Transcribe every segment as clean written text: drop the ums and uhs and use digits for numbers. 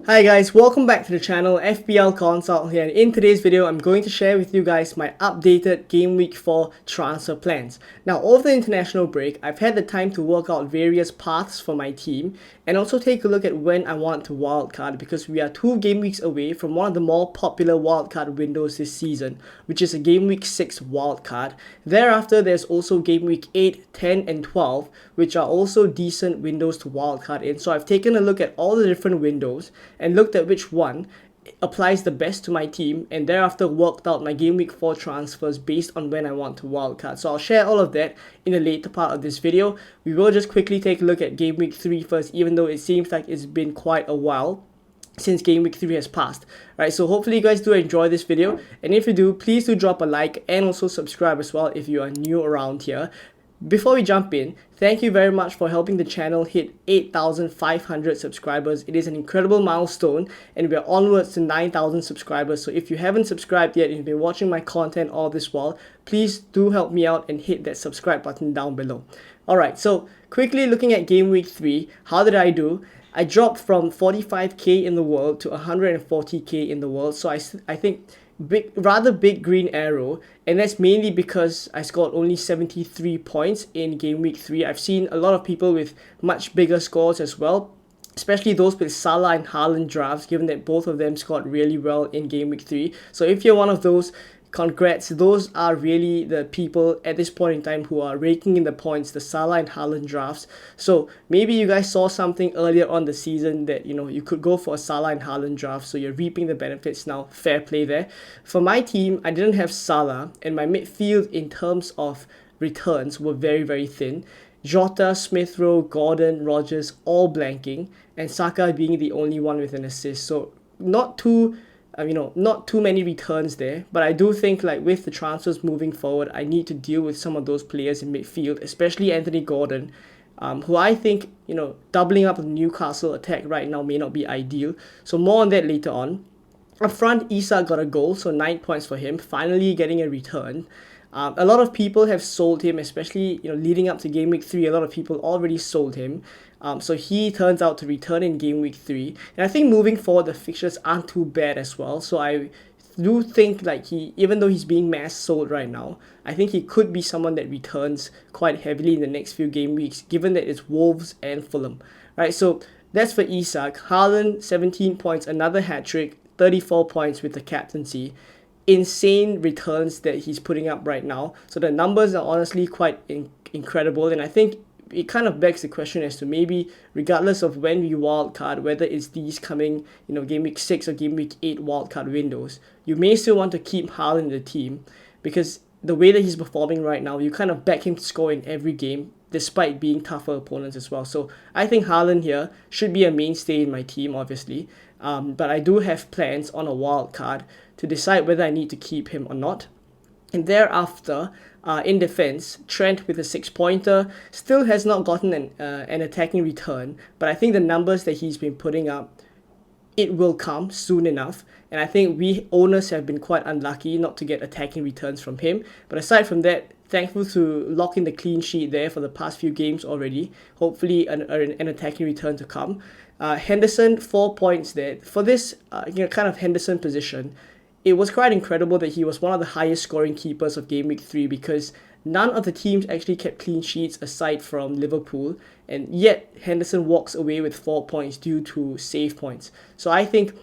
Hi guys, welcome back to the channel. FPL Consult here, and in today's video I'm going to share with you guys my updated Game Week 4 transfer plans. Now over the international break, I've had the time to work out various paths for my team and also take a look at when I want to wildcard, because we are 2 game weeks away from one of the more popular wildcard windows this season, which is a Game Week 6 wildcard. Thereafter there's also Game Week 8, 10 and 12, which are also decent windows to wildcard in. So I've taken a look at all the different windows and looked at which one applies the best to my team, and thereafter worked out my Game Week 4 transfers based on when I want to wildcard. So I'll share all of that in the later part of this video. We will just quickly take a look at Game Week 3 first, even though it seems like it's been quite a while since Game Week 3 has passed. Right, so hopefully you guys do enjoy this video, and if you do, please do drop a like and also subscribe as well if you are new around here. Before we jump in, thank you very much for helping the channel hit 8,500 subscribers. It is an incredible milestone and we are onwards to 9,000 subscribers. So if you haven't subscribed yet and you've been watching my content all this while, please do help me out and hit that subscribe button down below. Alright, so quickly looking at Game Week 3, how did I do? I dropped from 45k in the world to 140k in the world. So I think rather big green arrow, and that's mainly because I scored only 73 points in Game Week 3. I've seen a lot of people with much bigger scores as well, especially those with Salah and Haaland drafts, given that both of them scored really well in Game Week 3. So if you're one of those, congrats. Those are really the people at this point in time who are raking in the points, the Salah and Haaland drafts. So maybe you guys saw something earlier on the season that, you could go for a Salah and Haaland draft, so you're reaping the benefits now. Fair play there. For my team, I didn't have Salah, and my midfield in terms of returns were very, very thin. Jota, Smith Rowe, Gordon, Rodgers all blanking, and Saka being the only one with an assist. So not too many returns there, but I do think like with the transfers moving forward, I need to deal with some of those players in midfield, especially Anthony Gordon, who I think, doubling up the Newcastle attack right now may not be ideal. So more on that later on. Up front, Isak got a goal, so 9 points for him, finally getting a return. A lot of people have sold him, especially leading up to Game Week 3, a lot of people already sold him. So he turns out to return in Game Week 3. And I think moving forward, the fixtures aren't too bad as well. So I do think like even though he's being mass sold right now, I think he could be someone that returns quite heavily in the next few game weeks, given that it's Wolves and Fulham. Right, so that's for Isak. Haaland, 17 points, another hat-trick, 34 points with the captaincy. Insane returns that he's putting up right now. So the numbers are honestly quite incredible, and I think it kind of begs the question as to maybe, regardless of when we wildcard, whether it's these coming, Game Week 6 or Game Week 8 wildcard windows, you may still want to keep Haaland in the team, because the way that he's performing right now, you kind of back him to score in every game, despite being tougher opponents as well. So I think Haaland here should be a mainstay in my team, obviously. But I do have plans on a wildcard to decide whether I need to keep him or not. And thereafter, in defense, Trent with a 6-pointer still has not gotten an attacking return, but I think the numbers that he's been putting up, it will come soon enough. And I think we owners have been quite unlucky not to get attacking returns from him. But aside from that, thankful to lock in the clean sheet there for the past few games already. Hopefully an attacking return to come. Henderson, 4 points there. For this kind of Henderson position, it was quite incredible that he was one of the highest scoring keepers of Game Week 3, because none of the teams actually kept clean sheets aside from Liverpool, and yet Henderson walks away with 4 points due to save points. So I think,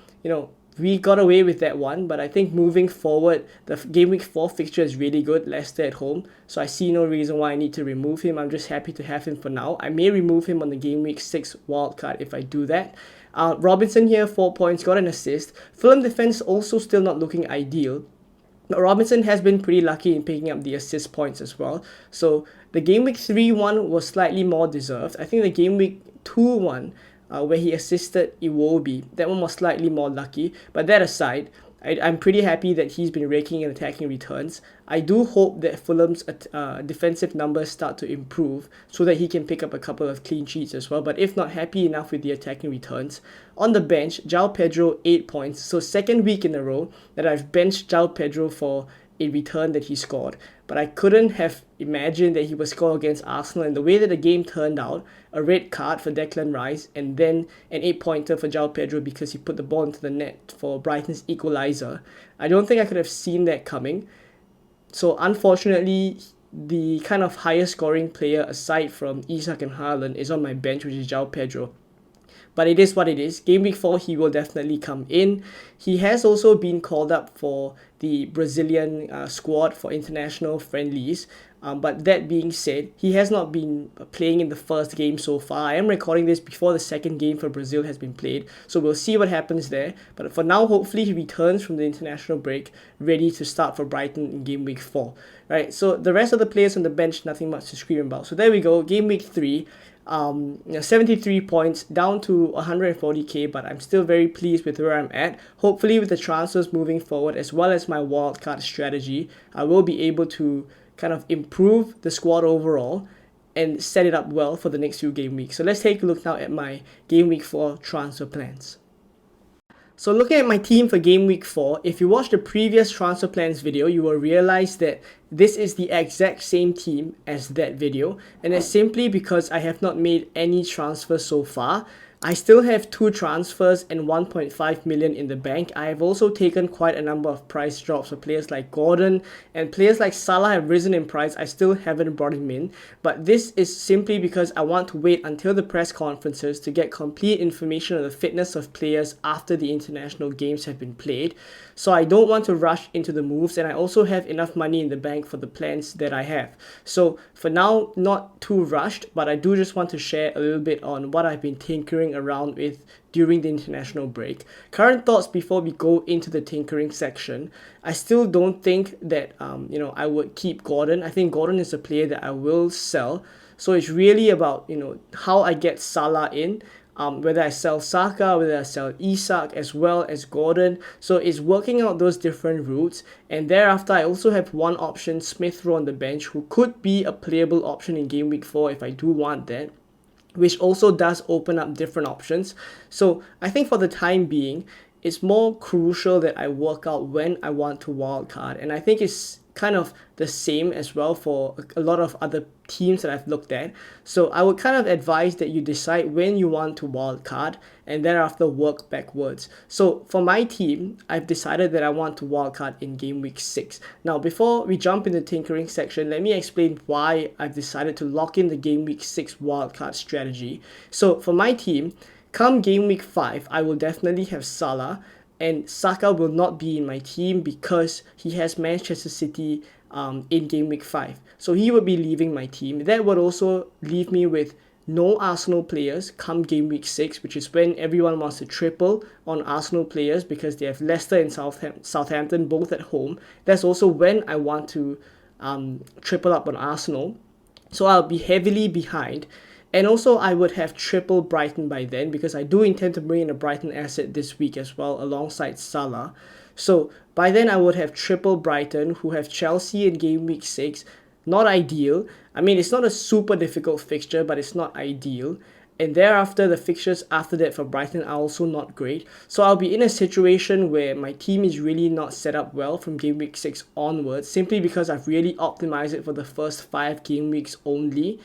we got away with that one, but I think moving forward, the Game Week 4 fixture is really good, Leicester at home, so I see no reason why I need to remove him. I'm just happy to have him for now. I may remove him on the Game Week 6 wildcard if I do that. Robinson here, 4 points, got an assist. Fulham defense also still not looking ideal, but Robinson has been pretty lucky in picking up the assist points as well. So the Game Week 3 one was slightly more deserved. I think the Game Week 2 one, where he assisted Iwobi, that one was slightly more lucky. But that aside, I'm pretty happy that he's been raking in attacking returns. I do hope that Fulham's defensive numbers start to improve so that he can pick up a couple of clean sheets as well. But if not, happy enough with the attacking returns. On the bench, João Pedro, 8 points. So second week in a row that I've benched João Pedro for in return that he scored. But I couldn't have imagined that he would score against Arsenal, and the way that the game turned out, a red card for Declan Rice and then an 8-pointer for João Pedro because he put the ball into the net for Brighton's equaliser. I don't think I could have seen that coming. So unfortunately, the kind of higher scoring player aside from Isak and Haaland is on my bench, which is João Pedro. But it is what it is. Game week 4, he will definitely come in. He has also been called up for the Brazilian squad for international friendlies. But that being said, he has not been playing in the first game so far. I am recording this before the second game for Brazil has been played. So we'll see what happens there. But for now, hopefully he returns from the international break ready to start for Brighton in game week 4. Right, so the rest of the players on the bench, nothing much to scream about. So there we go, game week 3. 73 points down to 140k, but I'm still very pleased with where I'm at. Hopefully with the transfers moving forward as well as my wildcard strategy, I will be able to kind of improve the squad overall and set it up well for the next few game weeks. So let's take a look now at my game week 4 transfer plans. So looking at my team for game week 4, if you watched the previous transfer plans video, you will realize that this is the exact same team as that video, and it's simply because I have not made any transfers so far. I still have 2 transfers and 1.5 million in the bank. I have also taken quite a number of price drops for players like Gordon, and players like Salah have risen in price. I still haven't brought him in, but this is simply because I want to wait until the press conferences to get complete information on the fitness of players after the international games have been played. So I don't want to rush into the moves, and I also have enough money in the bank for the plans that I have. So for now, not too rushed, but I do just want to share a little bit on what I've been tinkering around with during the international break. Current thoughts before we go into the tinkering section. I still don't think that I would keep Gordon. I think Gordon is a player that I will sell. So it's really about how I get Salah in. Whether I sell Saka, whether I sell Isak as well as Gordon. So it's working out those different routes. And thereafter, I also have one option, Smith Rowe on the bench, who could be a playable option in game week 4 if I do want that, which also does open up different options. So I think for the time being, it's more crucial that I work out when I want to wildcard. And I think it's kind of the same as well for a lot of other teams that I've looked at. So I would kind of advise that you decide when you want to wildcard and thereafter work backwards. So for my team, I've decided that I want to wildcard in game week 6. Now, before we jump in the tinkering section, let me explain why I've decided to lock in the game week 6 wildcard strategy. So for my team, come game week 5, I will definitely have Salah, and Saka will not be in my team because he has Manchester City in game week 5. So he will be leaving my team. That would also leave me with no Arsenal players come game week 6, which is when everyone wants to triple on Arsenal players because they have Leicester and Southampton both at home. That's also when I want to triple up on Arsenal. So I'll be heavily behind. And also, I would have triple Brighton by then because I do intend to bring in a Brighton asset this week as well alongside Salah. So by then, I would have triple Brighton, who have Chelsea in game week 6. Not ideal. I mean, it's not a super difficult fixture, but it's not ideal. And thereafter, the fixtures after that for Brighton are also not great. So I'll be in a situation where my team is really not set up well from game week 6 onwards, simply because I've really optimized it for the first 5 game weeks only.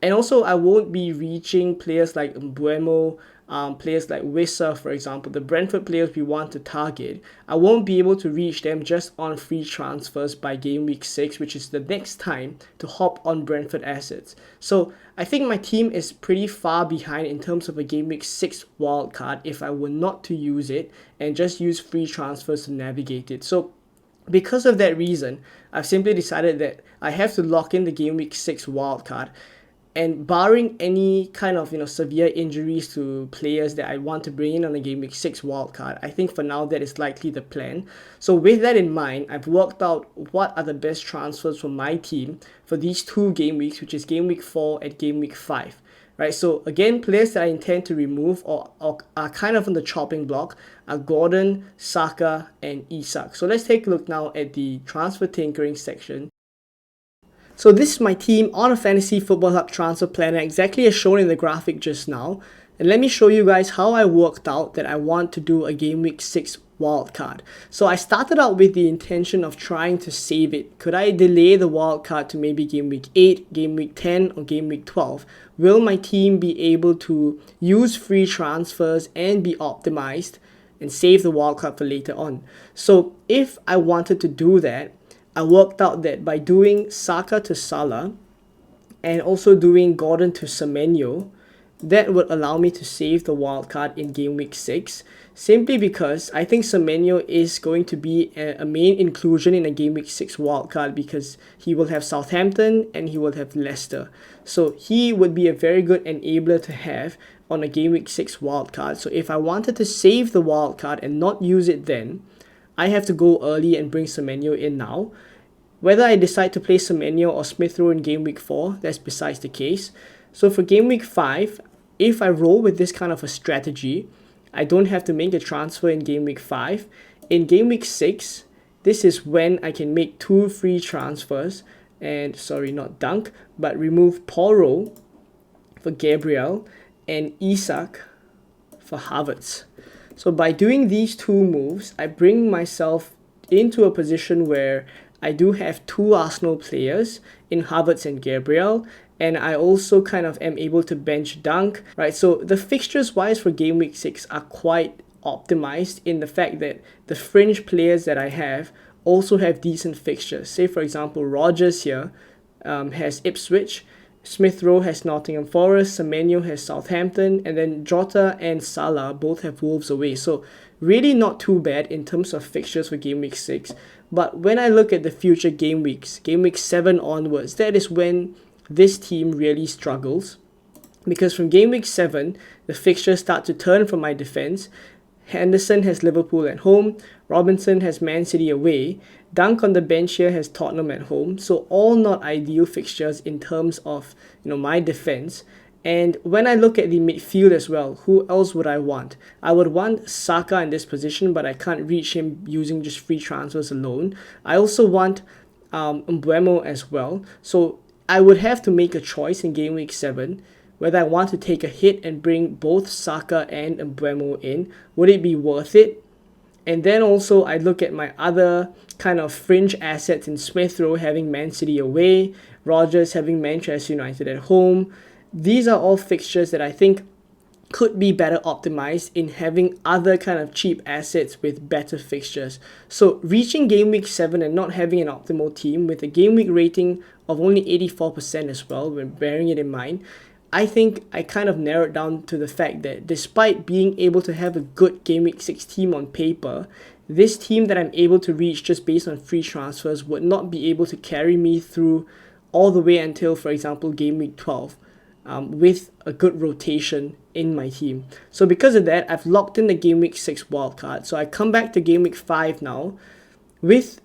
And also, I won't be reaching players like Mbeumo, players like Wissa, for example, the Brentford players we want to target. I won't be able to reach them just on free transfers by game week 6, which is the next time to hop on Brentford assets. So I think my team is pretty far behind in terms of a game week 6 wildcard if I were not to use it and just use free transfers to navigate it. So because of that reason, I've simply decided that I have to lock in the game week 6 wildcard. And barring any kind of severe injuries to players that I want to bring in on a game week 6 wildcard, I think for now that is likely the plan. So with that in mind, I've worked out what are the best transfers for my team for these 2 game weeks, which is game week 4 and game week 5. Right, so again, players that I intend to remove or are kind of on the chopping block are Gordon, Saka, and Isak. So let's take a look now at the transfer tinkering section. So this is my team on a Fantasy Football Hub transfer planner, exactly as shown in the graphic just now. And let me show you guys how I worked out that I want to do a game week 6 wildcard. So I started out with the intention of trying to save it. Could I delay the wildcard to maybe game week 8, game week 10, or game week 12? Will my team be able to use free transfers and be optimized and save the wildcard for later on? So if I wanted to do that, I worked out that by doing Saka to Salah and also doing Gordon to Semenyo, that would allow me to save the wildcard in game week 6, simply because I think Semenyo is going to be a main inclusion in a game week 6 wildcard, because he will have Southampton and he will have Leicester. So he would be a very good enabler to have on a game week 6 wildcard. So if I wanted to save the wildcard and not use it then, I have to go early and bring Semenyo in now. Whether I decide to play Semenyo or Smith Rowe in game week 4, that's besides the case. So for game week 5, if I roll with this kind of a strategy, I don't have to make a transfer in game week 5. In game week 6, this is when I can make 2 free transfers and, sorry, not Dunk, but remove Porro for Gabriel and Isak for Havertz. So by doing these 2 moves, I bring myself into a position where I do have 2 Arsenal players in Havertz and Gabriel, and I also kind of am able to bench Dunk, right? So the fixtures wise for game week 6 are quite optimized in the fact that the fringe players that I have also have decent fixtures. Say for example, Rodgers here has Ipswich, Smith Rowe has Nottingham Forest, Semenyo has Southampton, and then Jota and Salah both have Wolves away. So really not too bad in terms of fixtures for game week 6. But when I look at the future game weeks, game week 7 onwards, that is when this team really struggles, because from game week 7, the fixtures start to turn for my defense. Henderson has Liverpool at home, Robinson has Man City away, Dunk on the bench here has Tottenham at home. So all not ideal fixtures in terms of my defense. And when I look at the midfield as well, who else would I want? I would want Saka in this position, but I can't reach him using just free transfers alone. I also want Mbeumo as well. So I would have to make a choice in game week 7 whether I want to take a hit and bring both Saka and Mbeumo in. Would it be worth it? And then also I look at my other kind of fringe assets in Smith Rowe having Man City away, Rodgers having Manchester United at home. These are all fixtures that I think could be better optimized in having other kind of cheap assets with better fixtures. So reaching game week 7 and not having an optimal team with a game week rating of only 84% as well, when bearing it in mind, I think I kind of narrowed down to the fact that despite being able to have a good game week 6 team on paper, this team that I'm able to reach just based on free transfers would not be able to carry me through all the way until, for example, game week 12. With a good rotation in my team. So because of that, I've locked in the game week 6 wildcard. So I come back to game week 5 now with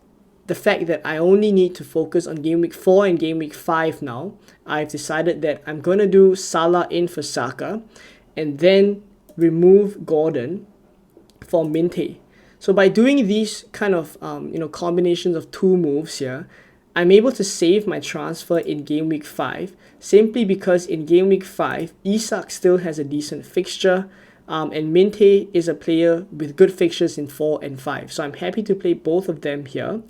the fact that I only need to focus on game week 4 and game week 5 now. I've decided that I'm going to do Salah in for Saka and then remove Gordon for Minte. So by doing these kind of combinations of 2 moves here, I'm able to save my transfer in game week 5 simply because in game week 5, Isak still has a decent fixture and Minte is a player with good fixtures in 4 and 5. So I'm happy to play both of them here.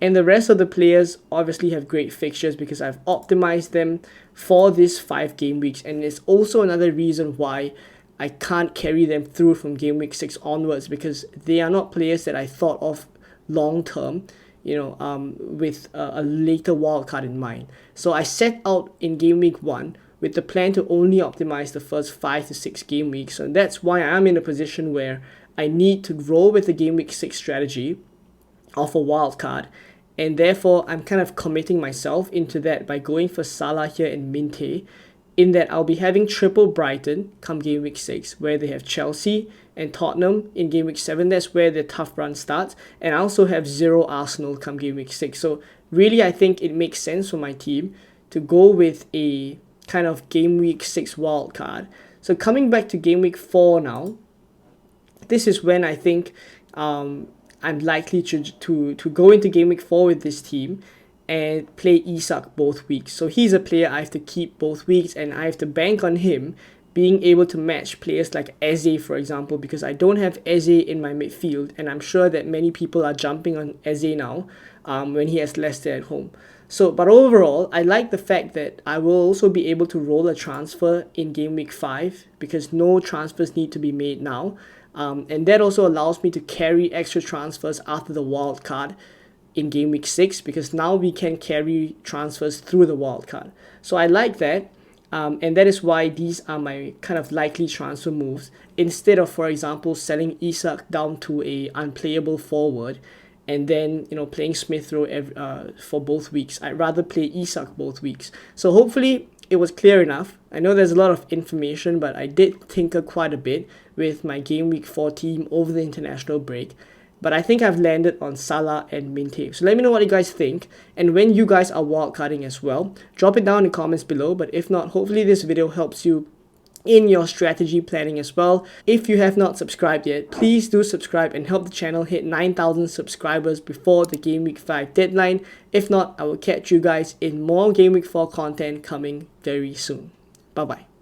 And the rest of the players obviously have great fixtures because I've optimized them for these 5 game weeks. And it's also another reason why I can't carry them through from game week 6 onwards, because they are not players that I thought of long term. With a later wildcard in mind. So I set out in game week 1 with the plan to only optimize the first 5 to 6 game weeks. And that's why I'm in a position where I need to roll with the game week 6 strategy of a wildcard. And therefore, I'm kind of committing myself into that by going for Salah here and Minte, in that I'll be having triple Brighton come game week 6, where they have Chelsea and Tottenham in game week 7. That's where the tough run starts. And I also have 0 Arsenal come game week 6. So really, I think it makes sense for my team to go with a kind of game week 6 wildcard. So coming back to game week 4 now, this is when I think I'm likely to go into game week 4 with this team and play Isak both weeks. So he's a player I have to keep both weeks and I have to bank on him being able to match players like Eze, for example, because I don't have Eze in my midfield, and I'm sure that many people are jumping on Eze now when he has Leicester at home. So, but overall, I like the fact that I will also be able to roll a transfer in game week 5 because no transfers need to be made now. And that also allows me to carry extra transfers after the wild card in game week 6 because now we can carry transfers through the wild card. So I like that. And that is why these are my kind of likely transfer moves instead of, for example, selling Isak down to a unplayable forward and then, you know, playing Smith Rowe for both weeks. I'd rather play Isak both weeks. So hopefully it was clear enough. I know there's a lot of information, but I did tinker quite a bit with my Game Week 4 team over the international break. But I think I've landed on Salah and Minte. So let me know what you guys think. And when you guys are wildcarding as well, drop it down in the comments below. But if not, hopefully this video helps you in your strategy planning as well. If you have not subscribed yet, please do subscribe and help the channel hit 9,000 subscribers before the Game Week 5 deadline. If not, I will catch you guys in more Game Week 4 content coming very soon. Bye bye.